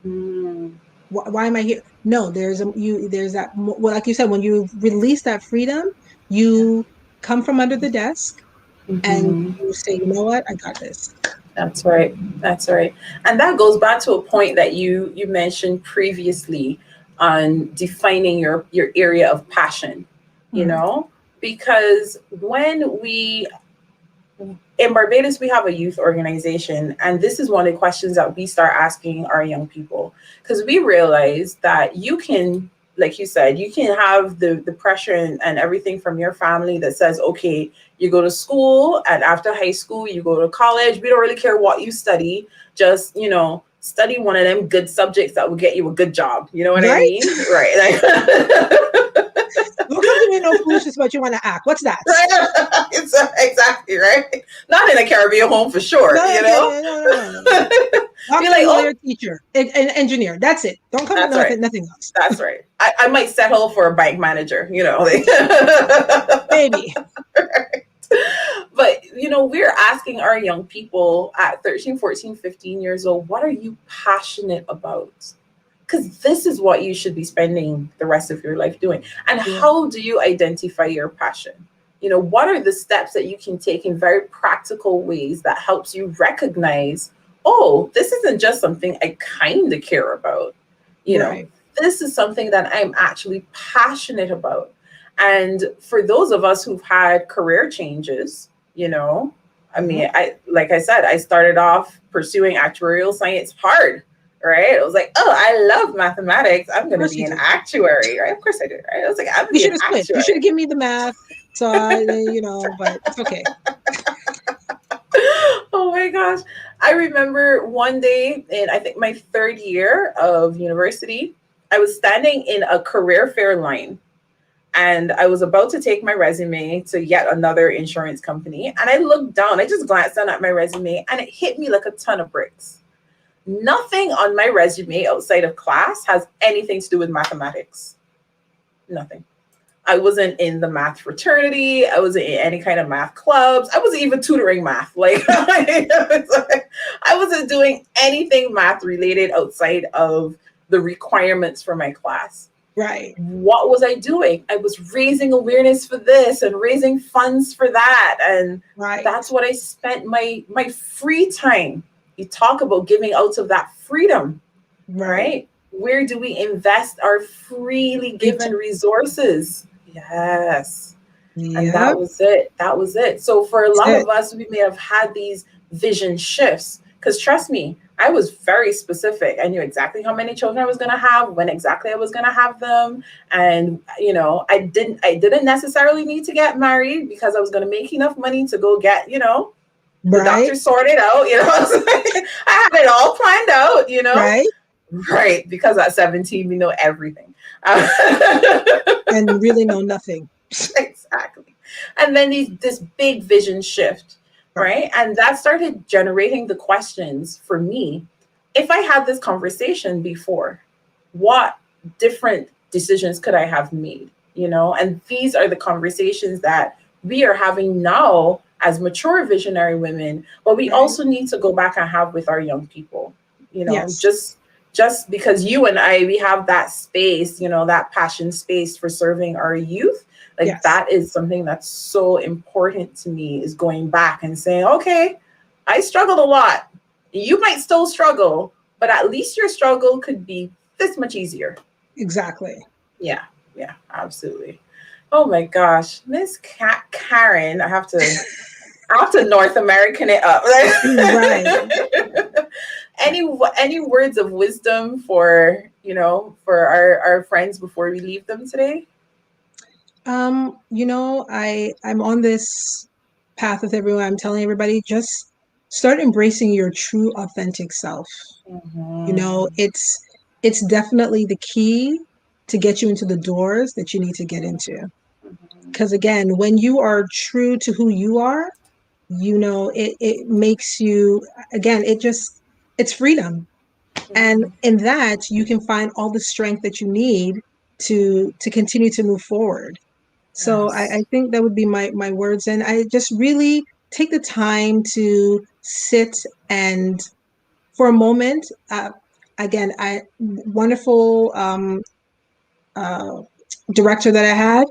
Mm. Why am I here? No, there's that, well, like you said, when you release that freedom, you come from under the desk and Mhm. you say, you know what, I got this. That's right. That's right. And that goes back to a point that you mentioned previously on defining your area of passion, Mhm. because when we in Barbados, we have a youth organization, and this is one of the questions that we start asking our young people, because we realize that you can, like you said, you can have the pressure and everything from your family that says, okay, you go to school, and after high school, you go to college. We don't really care what you study, just, study one of them good subjects that will get you a good job. You know what I Right? mean? Right. Like, Don't come to me no foolishness about you want to act. What's that? right? It's exactly right. Not in a Caribbean home for sure, No, no. Be Doctor, like, lawyer, oh, teacher, and engineer. That's it. Don't come with that's right. nothing else. That's right. I might settle for a bank manager, like. Baby. But, we're asking our young people at 13, 14, 15 years old, what are you passionate about? Because this is what you should be spending the rest of your life doing. And Yeah. how do you identify your passion? What are the steps that you can take in very practical ways that helps you recognize, oh, this isn't just something I kind of care about. Right. This is something that I'm actually passionate about. And for those of us who've had career changes, I mean, like I said, I started off pursuing actuarial science hard, right? I was like, oh, I love mathematics. I'm going to be an actuary, right? Of course I did, right? I was like, I'm going to be an switched. You should actuary. have given me the math. So, but it's okay. Oh my gosh. I remember one day in, I think, my third year of university, I was standing in a career fair line, and I was about to take my resume to yet another insurance company. And I looked down, I just glanced down at my resume, and it hit me like a ton of bricks. Nothing on my resume outside of class has anything to do with mathematics. Nothing. I wasn't in the math fraternity. I wasn't in any kind of math clubs. I wasn't even tutoring math. Like, I wasn't doing anything math related outside of the requirements for my class. Right. What was I doing? I was raising awareness for this and raising funds for that. And that's what I spent my free time. You talk about giving out of that freedom, right? Where do we invest our freely given resources? Yes. And that was it. That was it. So for a lot of us, we may have had these vision shifts, because trust me, I was very specific. I knew exactly how many children I was going to have, when exactly I was going to have them. And, I didn't necessarily need to get married, because I was going to make enough money to go get, the doctor sorted out, I had it all planned out, Right. Because at 17, we know everything. And really know nothing. Exactly. And then this big vision shift, right? And that started generating the questions for me. If I had this conversation before, what different decisions could I have made? And these are the conversations that we are having now as mature visionary women, but we also need to go back and have with our young people, just because you and I, we have that space, that passion space for serving our youth. Like, that is something that's so important to me, is going back and saying, okay, I struggled a lot. You might still struggle, but at least your struggle could be this much easier. Exactly. Yeah, absolutely. Oh my gosh, Miss Karen, I have to North American it up. Right. Any words of wisdom for, for our friends before we leave them today? I'm on this path with everyone. I'm telling everybody, just start embracing your true authentic self. Mm-hmm. It's definitely the key to get you into the doors that you need to get into. Because again, when you are true to who you are, it makes you, again, it's freedom. And Mm-hmm. in that, you can find all the strength that you need to continue to move forward. So I Yes. think that would be my words. And I just really take the time to sit and for a moment, again, I wonderful uh, director that I had.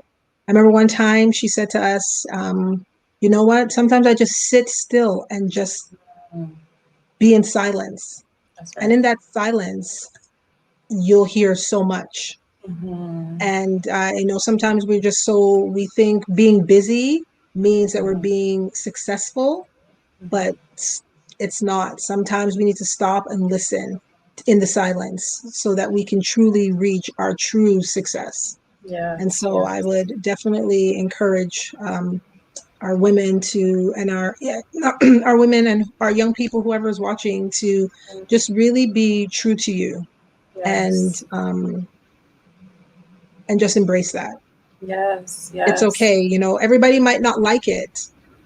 I remember one time she said to us, you know what? Sometimes I just sit still and just Mm, be in silence. that's And right. in that silence, you'll hear so much. Mm-hmm. And sometimes we think being busy means that we're Mm-hmm. being successful, but it's not. Sometimes we need to stop and listen in the silence so that we can truly reach our true success. And Yes, so I yes, would definitely encourage our women to, and our, yeah, our women and our young people, whoever is watching, to just really be true to you and, yes, um, and just embrace that. yes, It's yes, okay. Everybody might not like it,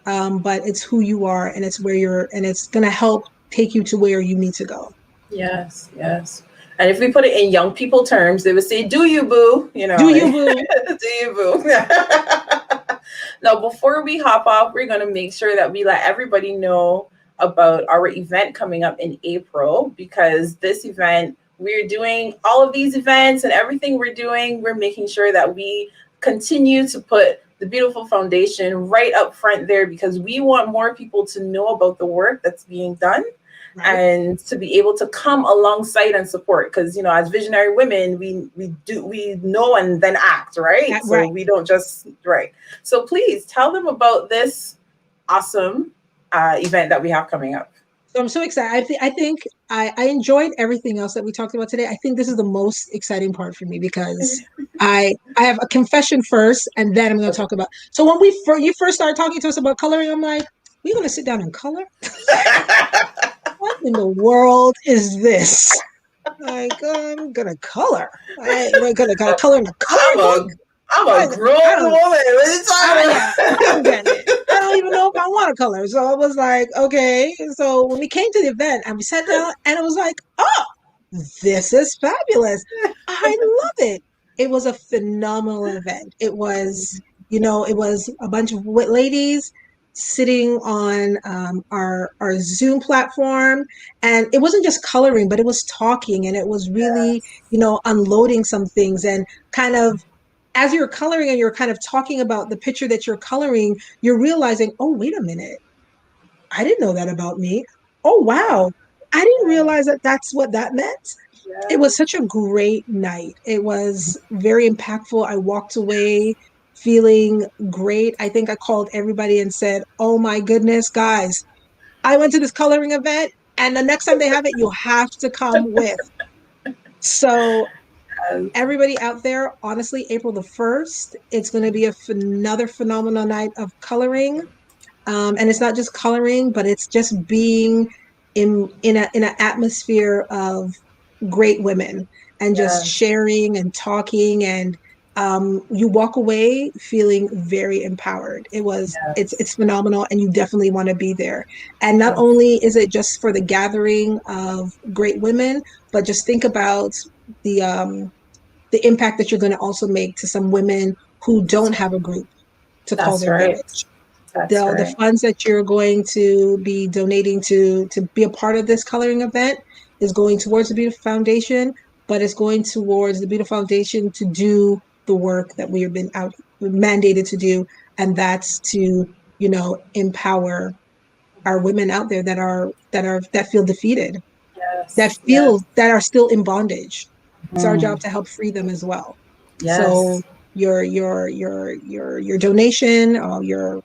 but it's who you are and it's and it's going to help take you to where you need to go. yes, yes. And if we put it in young people terms, they would say, "Do you, boo?" Do you, boo? Do you, boo? Now, before we hop off, we're going to make sure that we let everybody know about our event coming up in April, because this event, we're doing all of these events and everything we're making sure that we continue to put the beautiful foundation right up front there, because we want more people to know about the work that's being done Right? and to be able to come alongside and support, because as visionary women, we know and then act, right? So Right. we don't just, right. So please tell them about this awesome event that we have coming up. So I'm so excited. I enjoyed everything else that we talked about today. I think this is the most exciting part for me because I have a confession first, and then I'm going to Okay. talk about. So when you first started talking to us about coloring, I'm like, we're going to sit down and color. What in the world is this? Like, I'm gonna color. We're gonna color in a I'm coloring book. a I'm a I, grown I woman. don't. What are you Yeah, I talking don't get it. I don't even know if I want to color. So I was like, okay. So when we came to the event and we sat down, and it was like, oh, this is fabulous. I love it. It was a phenomenal event. It was a bunch of ladies sitting on our Zoom platform, and it wasn't just coloring, but it was talking, and it was really, unloading some things and kind of as you're coloring and you're kind of talking about the picture that you're coloring, you're realizing, oh, wait a minute, I didn't know that about me. Oh, wow. I didn't realize that that's what that meant. It was such a great night. It was very impactful. I walked away feeling great. I think I called everybody and said, oh my goodness, guys, I went to this coloring event, and the next time they have it, you have to come with. So Yes. everybody out there, honestly, April the 1st, it's going to be another phenomenal night of coloring. And it's not just coloring, but it's just being in an atmosphere of great women and just Yes. sharing and talking, and you walk away feeling very empowered. It's Yes. phenomenal, and you definitely want to be there. And not Yes. only is it just for the gathering of great women, but just think about the um, the impact that you're going to also make to some women who That's don't right. have a group to call That's their right. village. That's The right. funds that you're going to be donating to be a part of this coloring event is going towards the Beautiful Foundation, but it's going towards the Beautiful Foundation to do the work that we have been out mandated to do, and that's to empower our women out there that feel defeated, Yes. Yes. that are still in bondage. It's our Mm. job to help free them as well. So Yes. your donation, your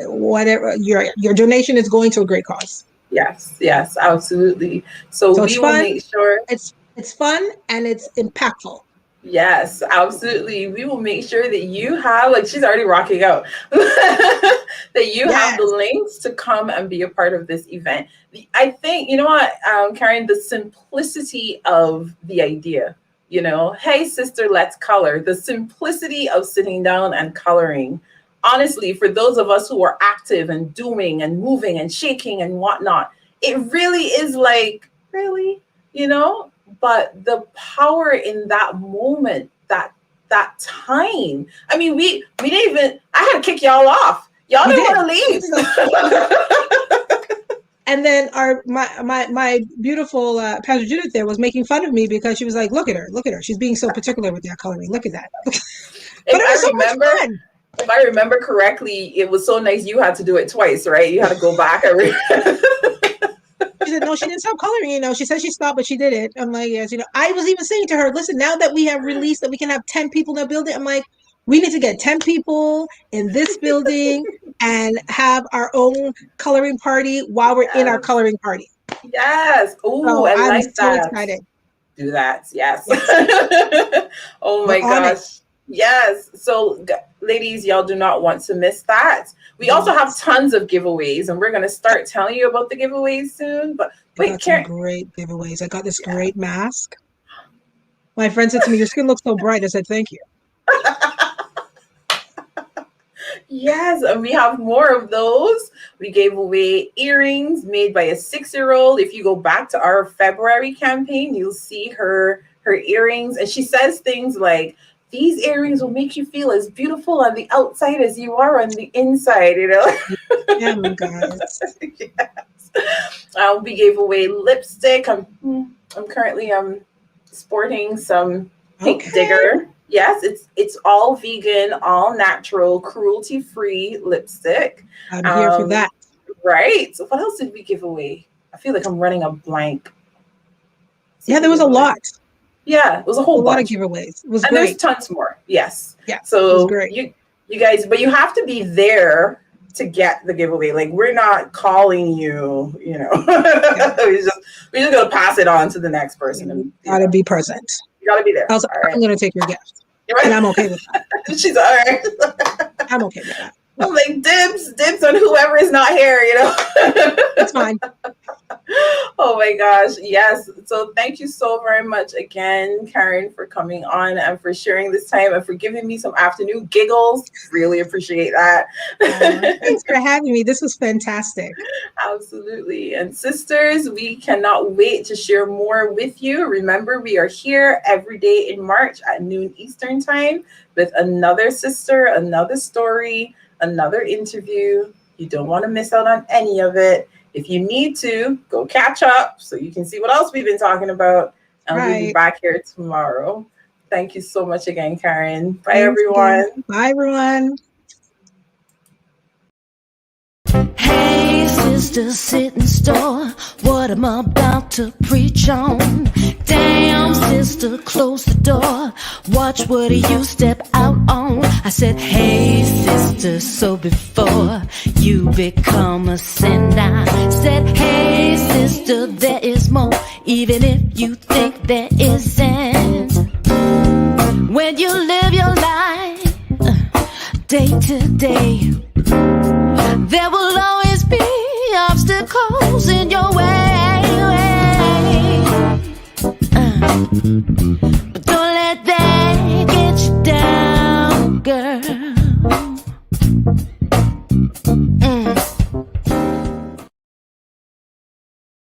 whatever your donation is going to a great cause. Yes, absolutely. So It's we will fun. make sure. It's fun and it's impactful. Yes, absolutely. We will make sure that you have, like, she's already rocking out, that you have the Yes. links to come and be a part of this event. I think, you know what, Karen, the simplicity of the idea, hey, sister, let's color. The simplicity of sitting down and coloring. Honestly, for those of us who are active and doing and moving and shaking and whatnot, it really is like, really, but the power in that moment, that time. I mean, we didn't even, I had to kick y'all off. Y'all didn't want to leave. And then my beautiful Pastor Judith there was making fun of me because she was like, look at her. She's being so particular with that coloring. Look at that. But it was so much fun. If I remember correctly, it was so nice you had to do it twice, right? You had to go back every She said, no, she didn't stop coloring, She said she stopped, but she did it. I'm like, yes, I was even saying to her, listen, now that we have released that we can have 10 people in the building, I'm like, we need to get 10 people in this building and have our own coloring party while we're in our coloring party. Yes. Oh, so I'm like so excited. Do that. Yes. Oh my gosh. Yes. So ladies, y'all do not want to miss that. We also have tons of giveaways, and we're going to start telling you about the giveaways soon. But wait, Karen, some great giveaways. I got this great mask. My friend said to me, your skin looks so bright. I said, thank you. Yes, and we have more of those. We gave away earrings made by a 6-year-old. If you go back to our February campaign, you'll see her earrings. And she says things like, these earrings will make you feel as beautiful on the outside as you are on the inside, Yeah, guys. Yes. We gave away lipstick. I'm currently sporting some Pink Digger. Yes, it's all vegan, all natural, cruelty-free lipstick. I'm here for that. Right. So what else did we give away? I feel like I'm running a blank. Yeah, there was a lot. Yeah, it was a whole lot of giveaways. It was and great. There's tons more. Yes. Yeah. So it was great. You guys, but you have to be there to get the giveaway. Like, we're not calling you, Yeah. we just gonna pass it on to the next person. You gotta be present. You gotta be there. Also, right. I'm gonna take your gift. And I'm okay with that. She's all right. I'm okay with that. I'm like, dibs on whoever is not here, It's fine. Oh my gosh. Yes. So thank you so very much again, Karen, for coming on and for sharing this time and for giving me some afternoon giggles. Really appreciate that. Thanks for having me. This was fantastic. Absolutely. And sisters, we cannot wait to share more with you. Remember, we are here every day in March at noon Eastern time with another sister, another story, another interview. You don't want to miss out on any of it. If you need to, go catch up so you can see what else we've been talking about. And we'll be back here tomorrow. Thank you so much again, Karen. Bye, everyone. Bye, everyone. Hey, sister, sitting store. What am I about to preach on? Damn, sister, close the door. Watch what you step out on. I said, hey, sister, so before you become a sin, I said, hey, sister, there is more, even if you think there isn't. When you live your life day to day, there will always be obstacles in your way. But don't let that get you down, girl.